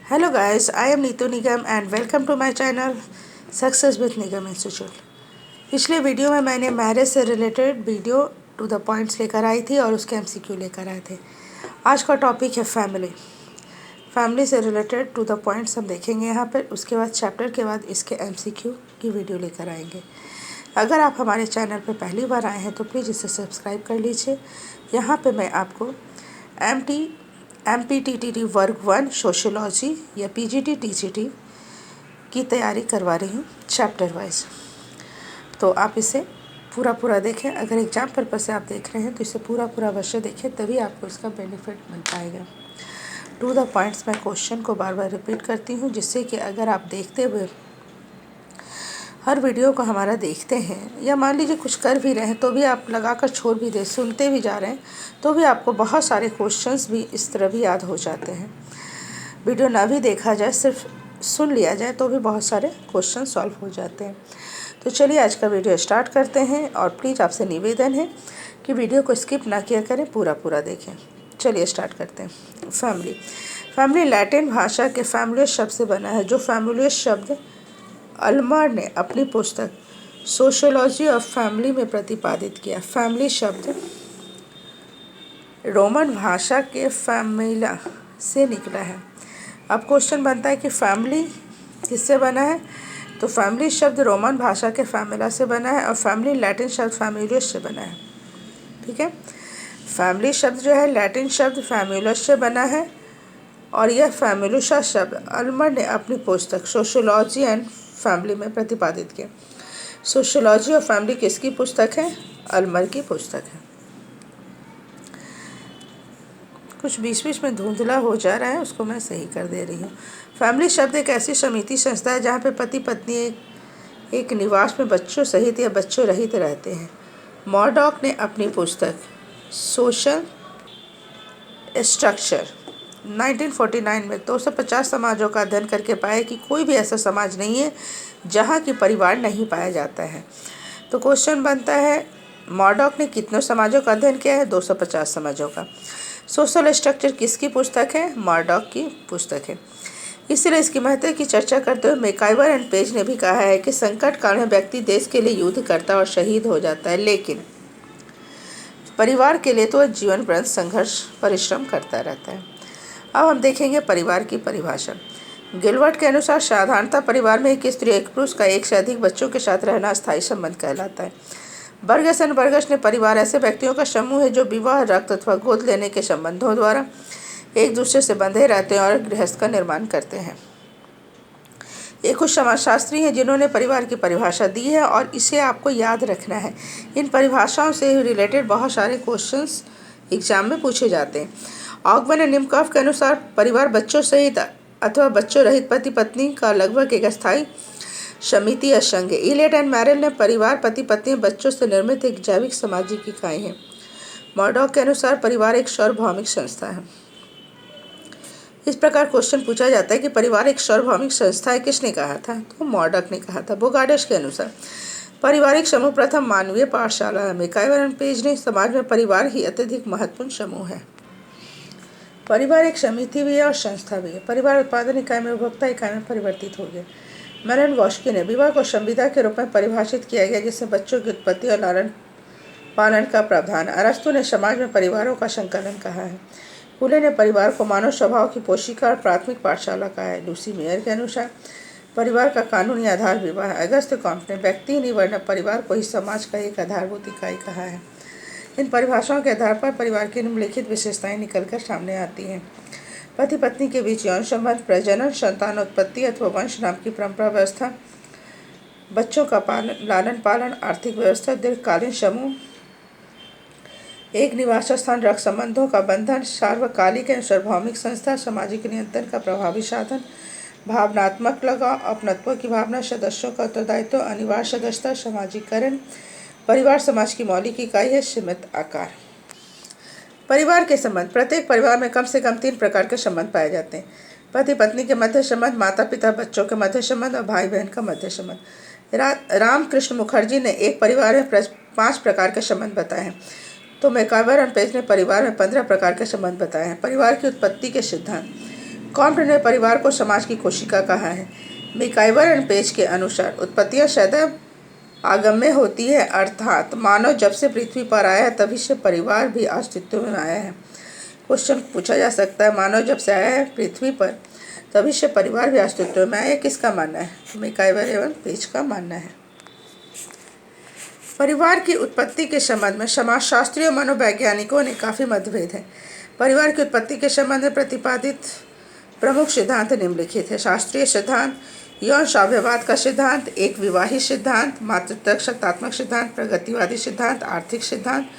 Hello guys, I am Neetu Nigam and welcome to my channel Success with Nigam Institute। पिछले video में मैंने marriage से related video to the points लेकर आई थी और उसके एमसीक्यू लेकर आए थे। आज का टॉपिक है फैमिली से रिलेटेड टू द पॉइंट्स हम देखेंगे यहाँ पर। उसके बाद चैप्टर के बाद इसके एमसीक्यू की वीडियो लेकर आएंगे। अगर आप हमारे चैनल पर पहली बार आए हैं तो प्लीज़ इसे सब्सक्राइब कर लीजिए। यहाँ पर मैं आपको MPTTT वर्ग 1 सोशियोलॉजी या PGT TGT की तैयारी करवा रही हूँ चैप्टर वाइज। तो आप इसे पूरा देखें। अगर एग्जाम पर्पस से आप देख रहे हैं तो इसे पूरा अवश्य देखें, तभी आपको इसका बेनिफिट मिल पाएगा। टू द पॉइंट्स मैं क्वेश्चन को बार रिपीट करती हूँ, जिससे कि अगर आप देखते हुए हर वीडियो को हमारा देखते हैं या मान लीजिए कुछ कर भी रहे हैं तो भी आप लगाकर छोड़ भी दें, सुनते भी जा रहे हैं तो भी आपको बहुत सारे क्वेश्चंस भी इस तरह भी याद हो जाते हैं। वीडियो ना भी देखा जाए, सिर्फ सुन लिया जाए तो भी बहुत सारे क्वेश्चन सॉल्व हो जाते हैं। तो चलिए आज का वीडियो स्टार्ट करते हैं और प्लीज़ आपसे निवेदन है कि वीडियो को स्किप ना किया करें, पूरा देखें। चलिए स्टार्ट करते हैं। फैमिली लैटिन भाषा के फैमिलियस शब्द से बना है। जो फैमिलियस शब्द अल्मर ने अपनी पुस्तक सोशियोलॉजी ऑफ फैमिली में प्रतिपादित किया। फैमिली शब्द रोमन भाषा के फैमिला से निकला है। अब क्वेश्चन बनता है कि फैमिली किससे बना है, तो फैमिली शब्द रोमन भाषा के फैमिला से बना है और फैमिली लैटिन शब्द फैमिलियस से बना है। ठीक है, फैमिली शब्द जो है लैटिन शब्द फैमिलियस से बना है और यह फैमिलुसा शब्द अल्मर ने अपनी पुस्तक सोशियोलॉजी एंड फैमिली में प्रतिपादित किया। सोशियोलॉजी और फैमिली किसकी पुस्तक है? अल्मर की पुस्तक है। कुछ बीच में धुंधला हो जा रहा है, उसको मैं सही कर दे रही हूँ। फैमिली शब्द एक ऐसी समिति संस्था है जहाँ पे पति पत्नी एक निवास में बच्चों सहित या बच्चों रहित रहते हैं। मॉर्डॉक ने अपनी पुस्तक सोशल स्ट्रक्चर 1949 में 250 समाजों का अध्ययन करके पाया कि कोई भी ऐसा समाज नहीं है जहाँ की परिवार नहीं पाया जाता है। तो क्वेश्चन बनता है, मॉर्डॉक ने कितनों समाजों का अध्ययन किया है? 250 समाजों का। सोशल स्ट्रक्चर किसकी पुस्तक है? मॉर्डॉक की पुस्तक है। इसलिए इसकी महत्व की चर्चा करते हुए मैकाइवर एंड पेज ने भी कहा है कि संकट काल में व्यक्ति देश के लिए युद्ध करता और शहीद हो जाता है, लेकिन परिवार के लिए तो जीवन पर्यंत संघर्ष परिश्रम करता रहता है। अब हम देखेंगे परिवार की परिभाषा। गिलबर्ट के अनुसार साधारणतः परिवार में एक स्त्री एक पुरुष का एक से अधिक बच्चों के साथ रहना स्थायी संबंध कहलाता है। बर्गस एंड बर्गस ने परिवार ऐसे व्यक्तियों का समूह है जो विवाह, रक्त अथवा गोद लेने के संबंधों द्वारा एक दूसरे से बंधे रहते हैं और गृहस्थ का निर्माण करते हैं। ये कुछ समाजशास्त्री हैं जिन्होंने परिवार की परिभाषा दी है और इसे आपको याद रखना है। इन परिभाषाओं से रिलेटेड बहुत सारे क्वेश्चंस एग्जाम में पूछे जाते हैं। ऑगमन एंड निमकॉफ के अनुसार परिवार बच्चों सहित अथवा बच्चों रहित पति पत्नी का लगभग एक अस्थायी समिति या संघ है। इलियट एंड मैरेल ने परिवार पति पत्नी बच्चों से निर्मित एक जैविक सामाजिक इकाई है। मॉर्डॉक के अनुसार परिवार एक सार्वभौमिक संस्था है। इस प्रकार क्वेश्चन पूछा जाता है कि परिवार एक सार्वभौमिक संस्था है, किसने कहा था? तो मॉर्डॉक ने कहा था। बोगार्डिश के अनुसार पारिवारिक समूह प्रथम मानवीय पाठशाला है। मैकाइवर एंड पेज ने समाज में परिवार ही अत्यधिक महत्वपूर्ण समूह है। परिवार एक समिति भी है और संस्था भी है। परिवार उत्पादन इकाई में उपभोक्ता इकाई में परिवर्तित हो गया। मेलन वॉस्की ने विवाह को संविदा के रूप में परिभाषित किया गया, जिसमें बच्चों की उत्पत्ति और लालन पालन का प्रावधान। अरस्तु ने समाज में परिवारों का संकलन कहा है। फुले ने परिवार को मानव स्वभाव की पोशिका और प्राथमिक पाठशाला कहा है। लूसी मेयर के अनुसार परिवार का कानूनी आधार विवाह है। अगस्त कॉम्ट ने व्यक्ति निवर्ण परिवार को ही समाज का एक आधारभूत इकाई कहा है। इन परिभाषाओं के आधार पर परिवार की निम्नलिखित विशेषताएं निकलकर सामने आती हैं। पति पत्नी के बीच यौन संबंध, प्रजनन, संतानोत्पत्ति अथवा वंश नाम की परंपरा व्यवस्था, बच्चों का लालन पालन, आर्थिक व्यवस्था, दीर्घकालीन समूह, एक निवास स्थान, रक्त संबंधों का बंधन, सार्वकालिक एवं सार्वभौमिक संस्था, सामाजिक नियंत्रण का प्रभावी साधन, भावनात्मक लगाव, अपनत्व की भावना, सदस्यों का उत्तरदायित्व, अनिवार्य सदस्यता, सामाजिकरण। परिवार समाज की मौलिक इकाई है। सीमित आकार। परिवार के संबंध। प्रत्येक परिवार में कम से कम 3 प्रकार के संबंध पाए जाते हैं। पति पत्नी के मध्य संबंध, माता पिता बच्चों के मध्य संबंध और भाई बहन का मध्य संबंध। रामकृष्ण मुखर्जी ने एक परिवार में 5 प्रकार के संबंध बताए हैं। तो मैकाइवर एंड पेज ने परिवार में 15 प्रकार के संबंध बताए हैं। परिवार की उत्पत्ति के सिद्धांत। कॉम्ट ने परिवार को समाज की कोशिका कहा है। मिकाइवर एंड पेज के अनुसार उत्पत्तियां सदैव आगम्य होती है, अर्थात मानव जब से पृथ्वी पर आया है तभी से परिवार भी अस्तित्व में आया है। क्वेश्चन पूछा जा सकता है, मानव जब से आया है पृथ्वी पर तभी से परिवार भी अस्तित्व में आया है, किसका मानना है? मिकाइवर एवं पेज का मानना है। परिवार की उत्पत्ति के संबंध में समाजशास्त्रियों और मनोवैज्ञानिकों ने काफ़ी मतभेद है। परिवार की उत्पत्ति के संबंध में प्रतिपादित प्रमुख सिद्धांत निम्नलिखित है। शास्त्रीय सिद्धांत, यौन साम्यवाद का सिद्धांत, एक विवाही सिद्धांत, मातृत्व सिद्धांत, प्रगतिवादी सिद्धांत, आर्थिक सिद्धांत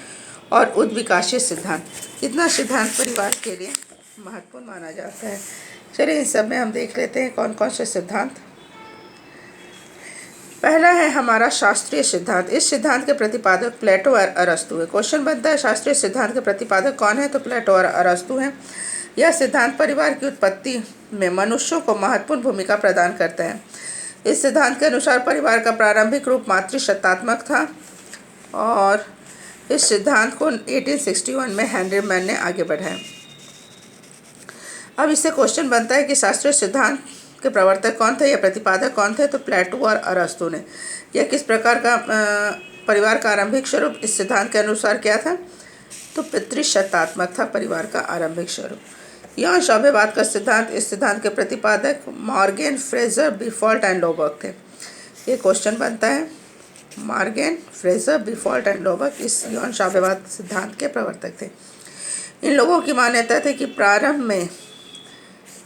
और उद्विकासीय सिद्धांत। कितना सिद्धांत परिवार के लिए महत्वपूर्ण माना जाता है? चलिए इन सब में हम देख लेते हैं कौन कौन से सिद्धांत। पहला है हमारा शास्त्रीय सिद्धांत। इस सिद्धांत के प्रतिपादक प्लेटो और अरस्तु है। क्वेश्चन बनता है शास्त्रीय सिद्धांत के प्रतिपादक कौन है? तो प्लेटो और अरस्तु हैं। यह सिद्धांत परिवार की उत्पत्ति में मनुष्यों को महत्वपूर्ण भूमिका प्रदान करता है। इस सिद्धांत के अनुसार परिवार का प्रारंभिक रूप मातृसत्तात्मक था और इस सिद्धांत को 1861 में हेनरी मैन ने आगे बढ़ाया। अब इससे क्वेश्चन बनता है कि शास्त्रीय सिद्धांत के प्रवर्तक कौन थे या प्रतिपादक कौन थे? तो प्लेटो और अरस्तु ने। यह किस प्रकार का परिवार का आरंभिक स्वरूप इस सिद्धांत के अनुसार क्या था? तो पितृसत्तात्मक था परिवार का आरंभिक स्वरूप। यौन साम्यवाद का सिद्धांत, इस सिद्धांत के प्रतिपादक मॉर्गन, फ्रेजर, बिफॉल्ट एंड लोबक थे। ये क्वेश्चन बनता है, मॉर्गन, फ्रेजर, बिफॉल्ट एंड लोबक इस यौन साम्यवाद सिद्धांत के प्रवर्तक थे। इन लोगों की मान्यता थी कि प्रारंभ में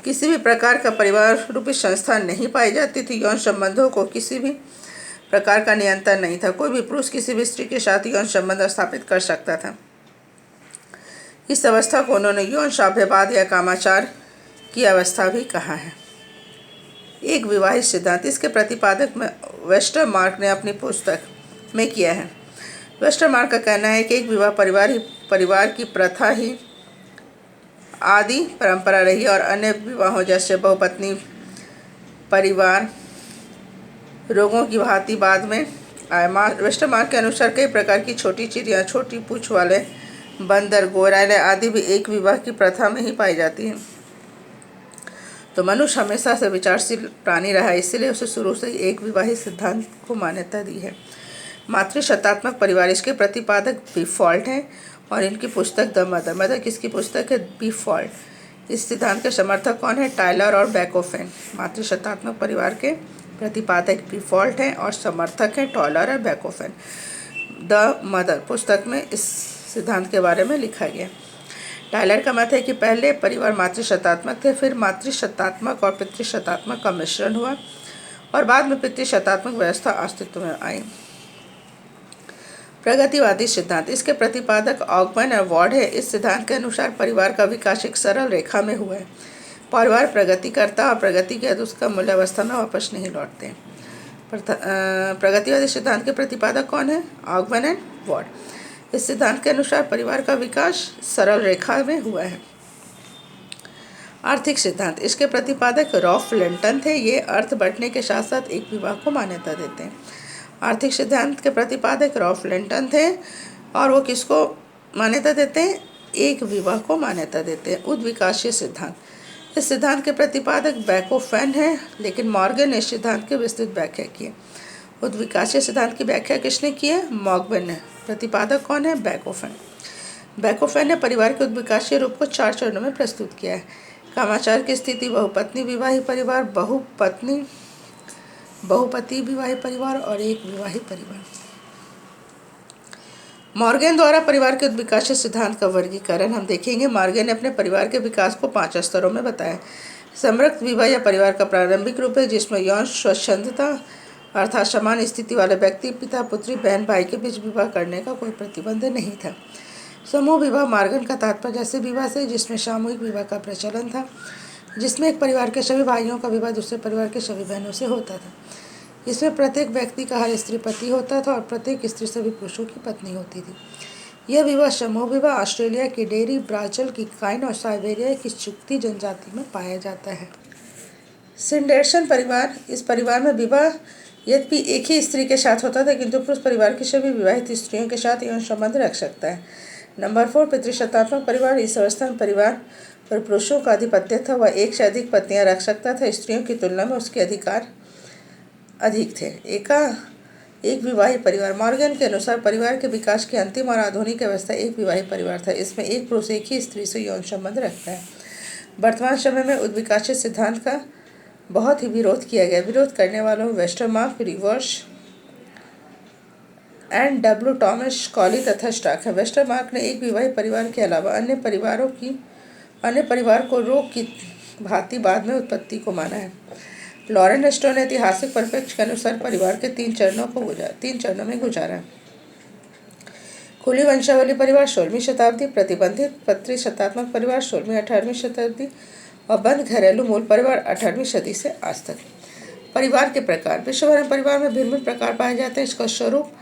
किसी भी प्रकार का परिवार रूपी संस्था नहीं पाई जाती थी। यौन संबंधों को किसी भी प्रकार का नियंत्रण नहीं था। कोई भी पुरुष किसी भी स्त्री के साथ यौन संबंध स्थापित कर सकता था। इस अवस्था को उन्होंने यौन साम्यवाद या कामाचार की अवस्था भी कहा है। एक विवाहित सिद्धांत, इसके प्रतिपादक में वेस्टरमार्क ने अपनी पुस्तक में किया है। वेस्टरमार्क का कहना है कि एक विवाह परिवार की प्रथा ही आदि परंपरा रही और अन्य विवाहों जैसे बहुपत्नी परिवार रोगों की भांति बाद में आया। वेस्टरमार्क के अनुसार कई प्रकार की छोटी चिड़िया, छोटी पूंछ वाले बंदर, गोराइले आदि भी एक विवाह की प्रथा में ही पाई जाती हैं। तो मनुष्य हमेशा से विचारशील प्राणी रहा, इसलिए उसे शुरू से ही एक विवाहित सिद्धांत को मान्यता दी है। मातृसत्तात्मक परिवार, इसके प्रतिपादक बिफॉल्ट हैं और इनकी पुस्तक द मदर किसकी पुस्तक है? बिफॉल्ट। इस सिद्धांत के समर्थक कौन है? टायलर और बैकोफेन। मातृसत्तात्मक परिवार के प्रतिपादक बिफॉल्ट हैं और समर्थक हैं टॉयलर और बैकोफेन। द मदर पुस्तक में इस सिद्धांत के बारे में लिखा गया। टायलर का मत है कि पहले परिवार मातृसत्तात्मक थे, फिर मातृसत्तात्मक और पितृसत्तात्मक का मिश्रण हुआ और बाद में पितृसत्तात्मक व्यवस्था अस्तित्व में आई। प्रगतिवादी सिद्धांत, इसके प्रतिपादक ऑगमन और वॉर्ड है। इस सिद्धांत के अनुसार परिवार का विकास एक सरल रेखा में हुआ है। परिवार प्रगति करता और प्रगति के बाद उसका मूल्यावस्था में वापस नहीं लौटते। प्रगतिवादी सिद्धांत के प्रतिपादक कौन है? ऑगमन एंड वॉर्ड। इस सिद्धांत के अनुसार परिवार का विकास सरल रेखा में हुआ है। आर्थिक सिद्धांत, इसके प्रतिपादक रॉल्फ लिंटन थे। ये अर्थ बढ़ने के साथ साथ एक विवाह को मान्यता देते हैं। आर्थिक सिद्धांत के प्रतिपादक रॉल्फ लिंटन थे और वो किसको मान्यता देते हैं? एक विवाह को मान्यता देते हैं। उद्विकासीय सिद्धांत, इस सिद्धांत के प्रतिपादक बैकोफेन है, लेकिन मॉर्गन ने इस सिद्धांत की विस्तृत व्याख्या की है। उद्विकासीय सिद्धांत की व्याख्या किसने की है? मॉर्गन ने। प्रतिपादक कौन है? बैकोफेन। बैकोफेन ने परिवार के उद्विकासीय रूप को 4 चरणों में प्रस्तुत किया है। कामाचार की स्थिति, बहुपत्नी विवाही परिवार, बहुपति विवाही परिवार और एक विवाही परिवार। मॉर्गन द्वारा परिवार के उद्विकासीय सिद्धांत का वर्गीकरण हम देखेंगे। मॉर्गन ने अपने परिवार के विकास को 5 स्तरों में बताया। समृद्ध विवाह या परिवार का प्रारंभिक रूप है जिसमें यौन स्वच्छंदता अर्थात समान स्थिति वाले व्यक्ति, पिता पुत्री, बहन भाई के बीच विवाह करने का कोई प्रतिबंध नहीं था। समूह विवाह, मॉर्गन का तात्पर्य ऐसे विवाह से जिसमें सामूहिक विवाह का प्रचलन था, जिसमें एक परिवार के सभी भाइयों का विवाह दूसरे परिवार के सभी बहनों से होता था। इसमें प्रत्येक व्यक्ति का हर स्त्री पति होता था और प्रत्येक स्त्री सभी पुरुषों की पत्नी होती थी। यह विवाह समूह विवाह ऑस्ट्रेलिया की डेयरी, ब्राज़ील की काइन और साइबेरिया की चुक्ती जनजाति में पाया जाता है। सिंडेर्सन परिवार, इस परिवार में विवाह यद्यपि एक ही स्त्री के साथ होता था किंतु पुरुष परिवार की सभी विवाहित स्त्रियों के साथ यौन संबंध रख सकता है। नंबर 4 पितृसत्तात्मक परिवार, इस अवस्था में परिवार पर पुरुषों का आधिपत्य था। वह एक से अधिक पत्नियां रख सकता था। स्त्रियों की तुलना में उसके अधिकार अधिक थे। एक विवाही परिवार। मॉर्गन के अनुसार परिवार के विकास की अंतिम और आधुनिक अवस्था एक विवाही परिवार था। इसमें एक पुरुष एक ही स्त्री से यौन संबंध रखता है। वर्तमान समय में उद्विकासित सिद्धांत का बहुत ही विरोध किया गया। विरोध करने वालों में Westermarck, Rivers and W Thomas Crawley तथा स्टार्क है। वेस्टरमार्क ने एक विवाही परिवार के अलावा अन्य परिवार को रोग की भांति बाद में उत्पत्ति को माना है। लॉरेन स्टो ने ऐतिहासिक परिप्रेक्ष्य के अनुसार परिवार के तीन चरणों में गुजारा। खुली वंशावली परिवार 16वीं शताब्दी, प्रतिबंधित पितृसत्तात्मक परिवार 16वीं-18वीं शताब्दी और बंद घरेलू मूल परिवार 18वीं सदी से आज तक। परिवार के प्रकार। विश्व भर में परिवार में भिन्न भिन्न प्रकार पाए जाते हैं। इसका स्वरूप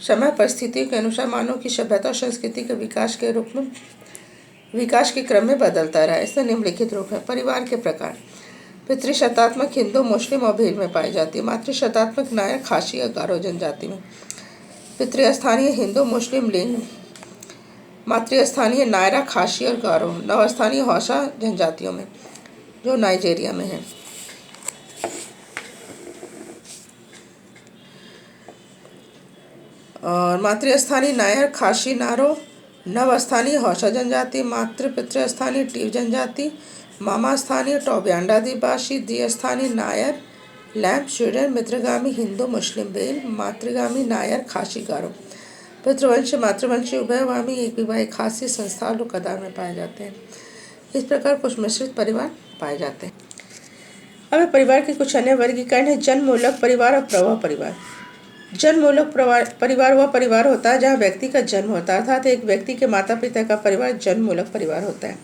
समय परिस्थितियों के अनुसार मानव की सभ्यता और संस्कृति के विकास के क्रम में बदलता रहा। इसमें निम्नलिखित रूप है। परिवार के प्रकार। पितृसत्तात्मक हिंदू, मुस्लिम और भील में पाई जाती है। मातृसत्तात्मक नायर, खासी और गारो जनजाति में। पितृस्थानीय हिंदू, मुस्लिम, लिंग। मातृस्थानीय नायरा, खासी और गारो। नवस्थानीय हौसा जनजातियों में, जो नाइजीरिया में है। और मातृस्थानीय नायर, खासी, नारो। नवस्थानीय हौसा जनजाति। मातृ पितृस्थानीय टीव जनजाति। मामा स्थानीय टोब्यांडा आदिवासी। द्विस्थानीय नायर, लैम्प, स्वीडन। मित्रगामी हिंदू, मुस्लिम, बेल। मातृगामी नायर, खासी, गारो। पितृवंशी, मातृवंशी, उभयगामी एक विवाही खासी संस्था और कदार में पाए जाते हैं। इस प्रकार कुछ मिश्रित परिवार पाए जाते हैं। अब परिवार के कुछ अन्य वर्गीकरण है। जन्ममूलक परिवार और प्रवाह परिवार। जन्ममूलक परिवार वह परिवार होता है जहाँ व्यक्ति का जन्म होता है, अर्थात एक व्यक्ति के माता पिता का परिवार जन्ममूलक परिवार होता है।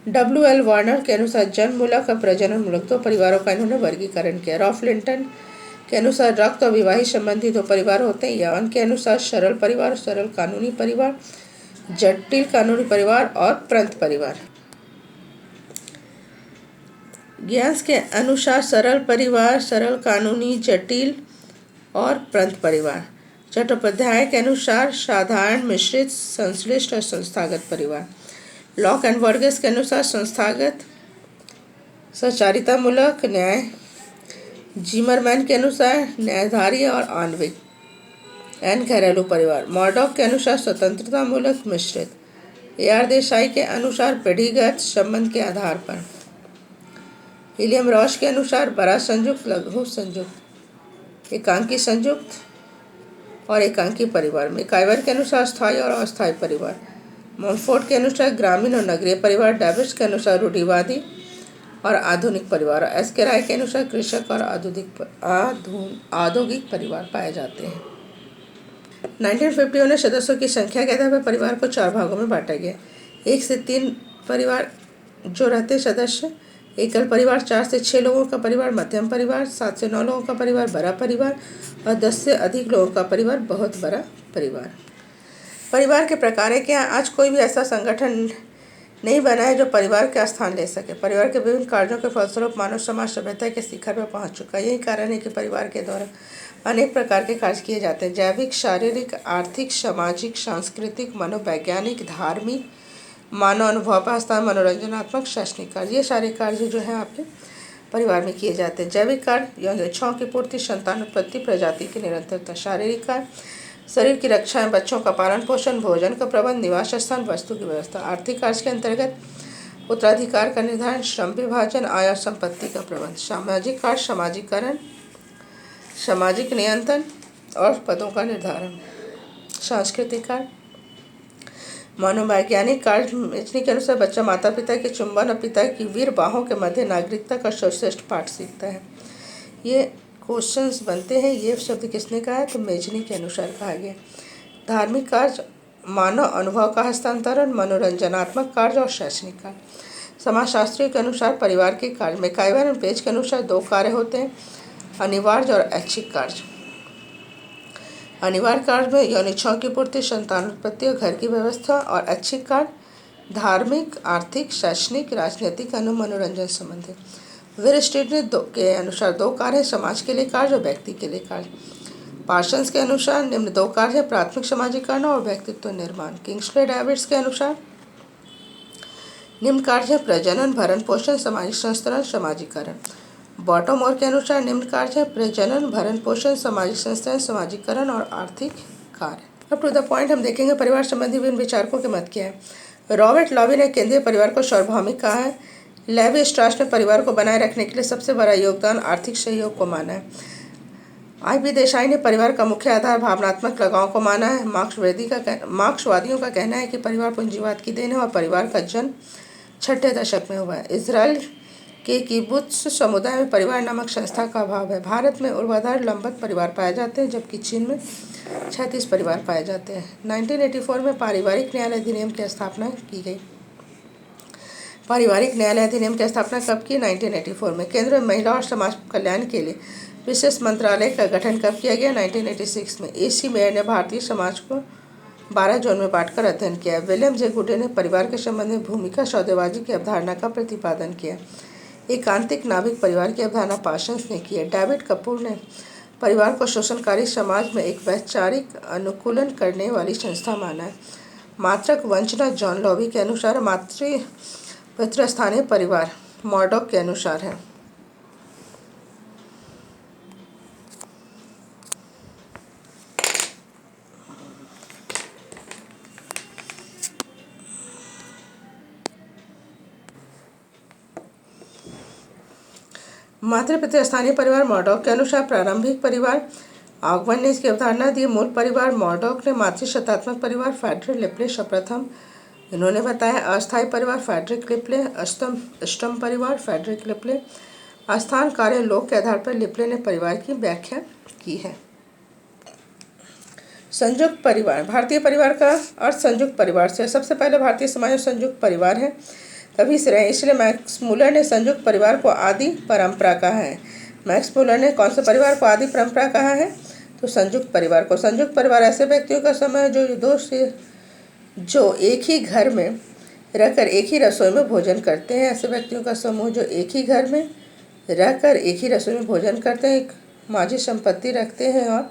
W.L. वार्नर के अनुसार जन्ममूलक और प्रजननमूलक दो परिवारों का इन्होंने वर्गीकरण किया। रॉफ लिंटन के अनुसार रक्त और विवाहित संबंधी दो परिवार होते हैं। यवन के अनुसार सरल परिवार, सरल कानूनी परिवार, जटिल कानूनी परिवार और प्रंत परिवार। ग्यास के अनुसार सरल परिवार, सरल कानूनी, जटिल और प्रंत परिवार। चट्टोपाध्याय के अनुसार साधारण, मिश्रित, संश्लिष्ट और संस्थागत परिवार। लॉक एंड वर्गेस के अनुसार संस्थागत, सचारितामूलक, न्याय। जिमरमैन के अनुसार न्यायधारी और आणविक एन घरेलू परिवार। मॉर्डॉक के अनुसार स्वतंत्रतामूलक, मिश्रित। AR देसाई के अनुसार पीढ़ीगत संबंध के आधार पर। विलियम रॉस के अनुसार बड़ा संयुक्त, लघु संयुक्त, एकांकी संयुक्त और एकांकी परिवार। मैकाइवर के अनुसार स्थायी और अस्थायी परिवार। मॉन्फोर्ट के अनुसार ग्रामीण और नगरीय परिवार। डेविस के अनुसार रूढ़िवादी और आधुनिक परिवार। एस.के. राय के अनुसार कृषक और औद्योगिक परिवार पाए जाते हैं। 1951 में सदस्यों की संख्या के आधार पर परिवार को 4 भागों में बांटा गया। 1 से 3 परिवार जो रहते सदस्य, एकल परिवार, 4 से 6 लोगों का परिवार, मध्यम परिवार, 7 से 9 लोगों का परिवार, बड़ा परिवार और 10 से अधिक लोगों का परिवार, बहुत बड़ा परिवार। परिवार के प्रकार है कि आज कोई भी ऐसा संगठन नहीं बना है जो परिवार का स्थान ले सके। परिवार के विभिन्न कार्यों के फलस्वरूप मानव समाज सभ्यता के शिखर पर पहुंच चुका है। यही कारण है कि परिवार के द्वारा अनेक प्रकार के कार्य किए जाते हैं। जैविक, शारीरिक, आर्थिक, सामाजिक, सांस्कृतिक, मनोवैज्ञानिक, धार्मिक, मानव अनुभवास्था, मनोरंजनात्मक, शैक्षणिक कार्य, ये सारे कार्य जो है आपके परिवार में किए जाते हैं। जैविक कार्य, यौन इच्छाओं की पूर्ति, संतान उत्पत्ति, प्रजाति की निरंतरता। शारीरिक कार्य, शरीर की रक्षा, बच्चों का पालन पोषण, भोजन का प्रबंध, निवास स्थान, वस्तु की व्यवस्था। आर्थिक कार्य के अंतर्गत उत्तराधिकार का निर्धारण, श्रम विभाजन, आय और संपत्ति का प्रबंध। सामाजिक कार्य, समाजीकरण, सामाजिक नियंत्रण और पदों का निर्धारण। सांस्कृतिक कार्य, मनोवैज्ञानिक कार्य के अनुसार बच्चा माता पिता के चुंबन और पिता की वीर बाहों के मध्य नागरिकता का सर्वश्रेष्ठ पाठ सीखता है। ये क्वेश्चंस बनते हैं। ये शब्द किसने कहा है? तो मेजनी के अनुसार कहा गया। धार्मिक कार्य, मानव अनुभव का हस्तांतरण, मनोरंजनात्मक कार्य और शैक्षणिक कार्य। समाजशास्त्रियों के अनुसार परिवार के कार्य, मैकाइवर और पेज के अनुसार 2 कार्य होते हैं, अनिवार्य और ऐच्छिक कार्य। अनिवार्य कार्य में यौन इच्छाओं की पूर्ति, संतान उत्पत्ति और घर की व्यवस्था, और ऐच्छिक कार्य धार्मिक, आर्थिक, शैक्षणिक, राजनीतिक, मनोरंजन संबंधी। वेर स्ट्रीट के अनुसार 2 कार्य, समाज के लिए कार्य और व्यक्ति के लिए कार्य। पार्सन्स के अनुसार निम्न 2 कार्य है, प्राथमिक सामाजिकरण और व्यक्तित्व निर्माण। किंग्सले डेविड्स के अनुसार निम्न कार्य है प्रजनन, भरण पोषण, सामाजिक संस्तरण, सामाजिकरण। बॉटम और के अनुसार निम्न कार्य है प्रजनन, भरण पोषण, सामाजिक संस्तरण, सामाजिकरण और आर्थिक कार्य। अब टू द पॉइंट हम देखेंगे परिवार संबंधी विभिन्न विचारकों के मत क्या है। रॉबर्ट लॉवी ने केंद्रीय परिवार को सार्वभौमिक कहा है। लेवी स्ट्रास ने परिवार को बनाए रखने के लिए सबसे बड़ा योगदान आर्थिक सहयोग को माना है। आई.पी. देसाई ने परिवार का मुख्य आधार भावनात्मक लगाव को माना है। मार्क्सवादियों का कहना है कि परिवार पूंजीवाद की देन है और परिवार का जन्म 6ठे दशक में हुआ है। इसराइल के किबुत्स समुदाय में परिवार नामक संस्था का अभाव है। भारत में ऊर्ध्वाधर लंबवत परिवार पाए जाते हैं, जबकि चीन में 36 परिवार पाए जाते हैं। 1984 में पारिवारिक न्यायालय अधिनियम की स्थापना की गई। पारिवारिक न्यायालय अधिनियम की स्थापना कब की? 1984 में। केंद्र में महिला और समाज कल्याण के लिए विशेष मंत्रालय का गठन कब किया गया? 1986 में। AC मेयर ने भारतीय समाज को 12 जोन में बांटकर अध्ययन किया। विलियम जे गुडे ने परिवार के संबंध में भूमिका सौदेबाजी की अवधारणा का प्रतिपादन किया। एकांतिक नाभिक परिवार की अवधारणा पार्सन्स ने की है। डेविड कपूर ने परिवार को शोषणकारी समाज में एक वैचारिक अनुकूलन करने वाली संस्था माना है। मातृक वंचना जॉन लॉवी के अनुसार पितृस्थानीय परिवार मॉर्डॉक के अनुसार है। मातृपितृ स्थानीय परिवार मॉर्डॉक के अनुसार प्रारंभिक परिवार ऑगवन ने इसकी अवधारणा दी। मूल परिवार मॉर्डॉक ने मातृशतात्मक परिवार फेडरिक लिपले सर्वप्रथम इन्होंने बताया। अस्थायी परिवार फेडरिक लिपले, अष्टम परिवार फेडरिक लिपले, स्थान कार्य लोक के आधार पर लिपले ने परिवार की व्याख्या की है। संयुक्त परिवार। भारतीय परिवार का अर्थ संयुक्त परिवार से। सबसे पहले भारतीय समाज में संयुक्त परिवार है तभी से रहे, इसलिए मैक्स मुलर ने संयुक्त परिवार को आदि परंपरा कहा है। मैक्स मुलर ने कौन से परिवार को आदि परंपरा कहा है? तो संयुक्त परिवार को। संयुक्त परिवार ऐसे व्यक्तियों का समूह है जो एक ही घर में रहकर एक ही रसोई में भोजन करते हैं। ऐसे व्यक्तियों का समूह जो एक ही घर में रहकर एक ही रसोई में भोजन करते हैं, एक माझी संपत्ति रखते हैं और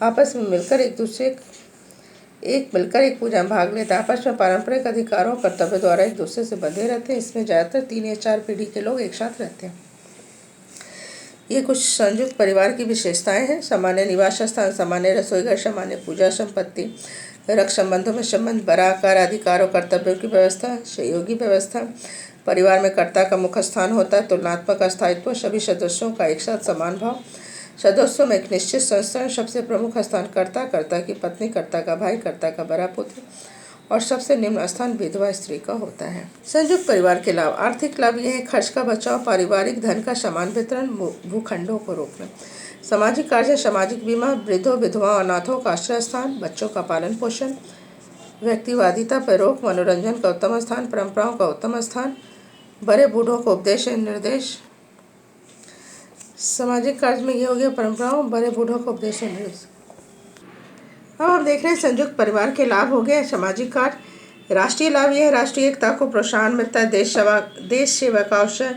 आपस में मिलकर एक पूजा में भाग लेते हैं। आपस में पारंपरिक अधिकारों कर्तव्य द्वारा एक दूसरे से बंधे रहते हैं। इसमें ज़्यादातर 3 या 4 पीढ़ी के लोग एक साथ रहते हैं। ये कुछ संयुक्त परिवार की विशेषताएं हैं। सामान्य निवास स्थान, सामान्य रसोईघर, सामान्य पूजा संपत्ति, रक्त संबंधों में संबंध, बड़ा आकार, अधिकारों कर्तव्यों की व्यवस्था, सहयोगी व्यवस्था। परिवार में कर्ता का मुख्य स्थान होता है। तुलनात्मक स्थायित्व, सभी सदस्यों का एक साथ समान भाव, सदस्यों में एक निश्चित संस्करण, सबसे प्रमुख स्थान कर्ता, कर्ता की पत्नी, कर्ता का भाई, कर्ता का बड़ा पुत्र और सबसे निम्न स्थान विधवा स्त्री का होता है। संयुक्त परिवार के लाभ। आर्थिक लाभ ये है खर्च का बचाव, पारिवारिक धन का समान वितरण, भूखंडों को रोकना। सामाजिक कार्य, सामाजिक बीमा, वृद्धों विधवाओं अनाथों का आश्रय स्थान, बच्चों का पालन पोषण, व्यक्तिवादिता पर रोक, मनोरंजन का उत्तम स्थान, परंपराओं का उत्तम स्थान, बड़े बूढ़ों को उपदेश निर्देश। सामाजिक कार्य में ये हो गया परंपराओं, बड़े बूढ़ों को उपदेश निर्देश। अब हम देख रहे हैं संयुक्त परिवार के लाभ हो गए। सामाजिक कार्य। राष्ट्रीय लाभ यह है राष्ट्रीय एकता को प्रोत्साहन मिलता है, देश सेवा का अवसर,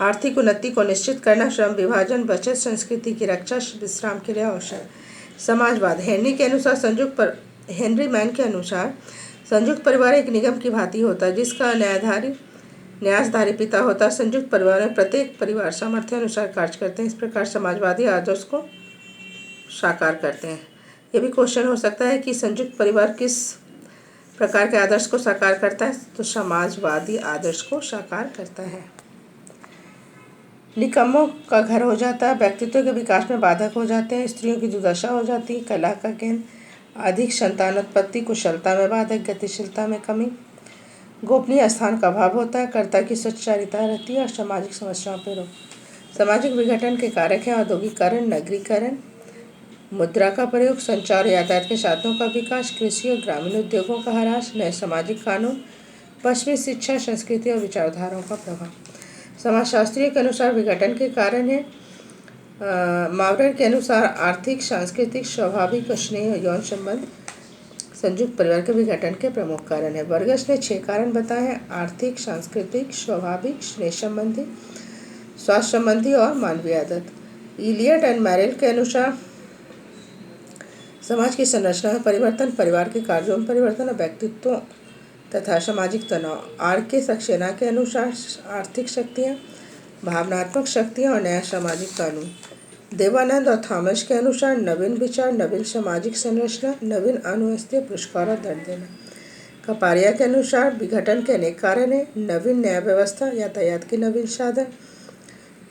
आर्थिक उन्नति को निश्चित करना, श्रम विभाजन, बचत, संस्कृति की रक्षा, विश्राम के लिए अवसर। समाजवाद। हेनरी मैन के अनुसार संयुक्त परिवार एक निगम की भांति होता है जिसका न्यासधारी पिता होता है। संयुक्त परिवार में प्रत्येक परिवार सामर्थ्य अनुसार कार्य करते हैं। इस प्रकार समाजवादी आदर्श को साकार करते हैं। ये भी क्वेश्चन हो सकता है कि संयुक्त परिवार किस प्रकार के आदर्श को साकार करता है? तो समाजवादी आदर्श को साकार करता है। निकम्मों का घर हो जाता है, व्यक्तित्व के विकास में बाधक हो जाते हैं, स्त्रियों की दुर्दशा हो जाती है, कला का ज्ञान, अधिक संतानोत्पत्ति, कुशलता में बाधक, गतिशीलता में कमी, गोपनीय स्थान का अभाव होता है, कर्ता की स्वचारिता रहती है और सामाजिक समस्याओं पर रोक। सामाजिक विघटन के कारक हैं औद्योगिकरण, नगरीकरण, मुद्रा का प्रयोग, संचार यातायात के साधनों का विकास, कृषि और ग्रामीण उद्योगों का ह्रास, नए सामाजिक कानून, पश्चिमी शिक्षा, संस्कृति और विचारधाराओं का प्रभाव। समाजशास्त्रियों के अनुसार विघटन के कारण है मावरर के अनुसार आर्थिक, सांस्कृतिक, स्वाभाविक और स्नेह यौन संबंध संयुक्त परिवार के विघटन के प्रमुख कारण है। बर्गस ने 6 कारण बताए हैं: आर्थिक, सांस्कृतिक, स्वाभाविक, स्नेह संबंधी, स्वास्थ्य संबंधी और मानवीय आदत। इलियट एंड मैरेल के अनुसार समाज की संरचना में परिवर्तन, परिवार के कार्यों में परिवर्तन और व्यक्तित्वों तथा सामाजिक तनाव। R.K. सक्सेना के अनुसार आर्थिक शक्तियाँ, भावनात्मक शक्तियाँ और नया सामाजिक कानून। देवानंद और थॉमस के अनुसार नवीन विचार, नवीन सामाजिक संरचना, नवीन अनुवस्थीय पुरस्कार और दंड देना। कपारिया के अनुसार विघटन के अनेक कारण हैं, नवीन न्याय व्यवस्था, यातायात के नवीन साधन,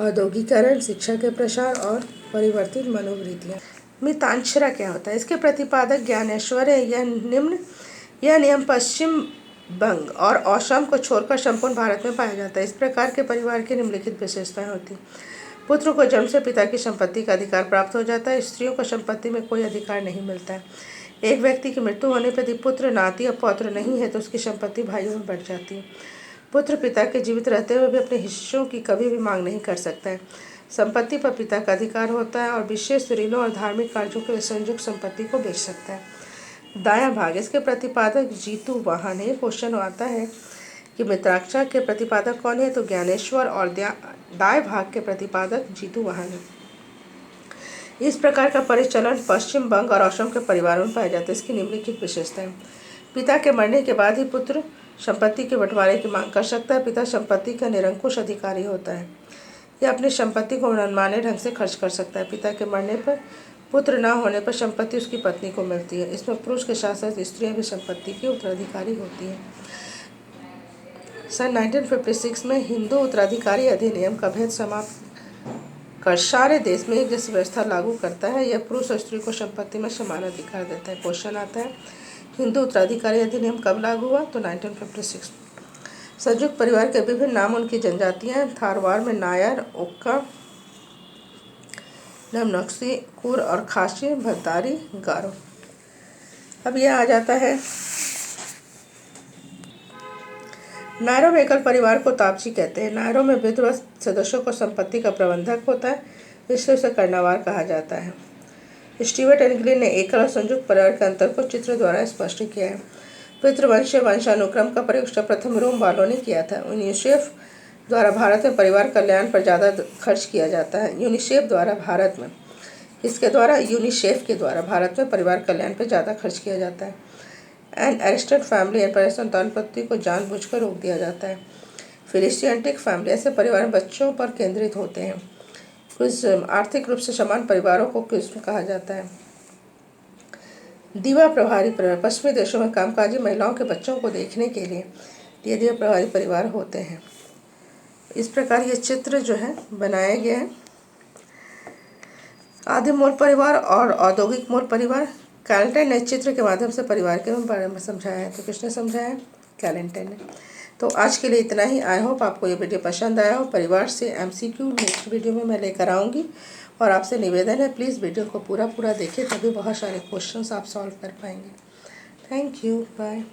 औद्योगिकरण, शिक्षा के प्रसार और परिवर्तित मनोवृत्तियाँ। मिताक्षरा क्या होता है? इसके प्रतिपादक ज्ञानेश्वर है। यह नियम पश्चिम बंग और असम को छोड़कर संपूर्ण भारत में पाया जाता है। इस प्रकार के परिवार की निम्नलिखित विशेषताएं होती हैं। पुत्र को जन्म से पिता की संपत्ति का अधिकार प्राप्त हो जाता है। स्त्रियों को संपत्ति में कोई अधिकार नहीं मिलता है। एक व्यक्ति की मृत्यु होने पर यदि पुत्र, नाती या पौत्र नहीं है तो उसकी संपत्ति भाइयों में बढ़ जाती है। पुत्र पिता के जीवित रहते हुए भी अपने हिस्सों की कभी भी मांग नहीं कर सकता है। संपत्ति पर पिता का अधिकार होता है और विशेष ऋणों और धार्मिक कार्यों के लिए संयुक्त संपत्ति को बेच सकता है। दायां भाग, इसके प्रतिपादक जीतू वाहन है। क्वेश्चन आता है कि मिताक्षरा के प्रतिपादक कौन है? तो ज्ञानेश्वर और दाएं भाग के प्रतिपादक जीतू वाहन है। इस प्रकार का परिचालन पश्चिम बंग और असम के परिवारों में पाया जाता है। इसकी निम्नलिखित विशेषताएं। पिता के मरने के बाद ही पुत्र संपत्ति के बंटवारे की मांग कर सकता है। पिता संपत्ति का निरंकुश अधिकारी होता है। यह अपनी संपत्ति को मनमाने ढंग से खर्च कर सकता है। पिता के मरने पर पुत्र न होने पर संपत्ति उसकी पत्नी को मिलती है। इसमें पुरुष के साथ साथ स्त्रियां भी संपत्ति की उत्तराधिकारी होती हैं। सन 1956 में हिंदू उत्तराधिकारी अधिनियम का भेद समाप्त कर सारे देश में एक जैसी व्यवस्था लागू करता है। यह पुरुष और स्त्री को संपत्ति में समान अधिकार देता है। क्वेश्चन आता है, हिंदू उत्तराधिकारी अधिनियम कब लागू हुआ? तो 1956। संयुक्त परिवार के विभिन्न नाम, उनकी जनजातियाँ। थारवाड़ में नायर, ओक्का, नमनक्सी, कुर और खासी, भतारी, गारो। अब यह आ जाता है, नायरों में एकल परिवार को तापची कहते हैं। नायरों में विधवा सदस्यों को संपत्ति का प्रबंधक होता है, इसलिए उसे कर्णावार कहा जाता है। स्टीवर्ट एंड ग्लिन ने एकल और संयुक्त परिवार के अंतर को चित्र द्वारा स्पष्ट किया है। पितृवंशीय वंशानुक्रम का प्रयोग सर्वप्रथम रोम वालों ने किया था। यूनिसेफ द्वारा भारत में परिवार कल्याण पर ज़्यादा खर्च किया जाता है। यूनिसेफ के द्वारा भारत में परिवार कल्याण पर ज़्यादा खर्च किया जाता है। एन अरेस्टेड फैमिली एंड पर संतानोत्पत्ति को जानबूझकर रोक दिया जाता है। फिलिस्टियनिक फैमिली, ऐसे परिवार बच्चों पर केंद्रित होते हैं। क्विज्म, आर्थिक रूप से समान परिवारों को क्विज्म कहा जाता है। दीवा प्रभारी परिवार, पश्चिमी देशों में कामकाजी महिलाओं के बच्चों को देखने के लिए ये दीवा प्रभारी परिवार होते हैं। इस प्रकार ये चित्र जो है बनाए गए हैं। आदिम मूल परिवार और औद्योगिक मूल परिवार। कैलेंटाइन ने चित्र के माध्यम से परिवार के बारे में समझाया है। तो किसने समझाया? कैलेंटाइन ने। तो आज के लिए इतना ही। आई होप आपको ये वीडियो पसंद आया हो। परिवार से MCQ नेक्स्ट वीडियो में मैं लेकर आऊँगी और आपसे निवेदन है प्लीज़ वीडियो को पूरा देखें, तभी बहुत सारे क्वेश्चंस आप सॉल्व कर पाएंगे। Thank you, bye.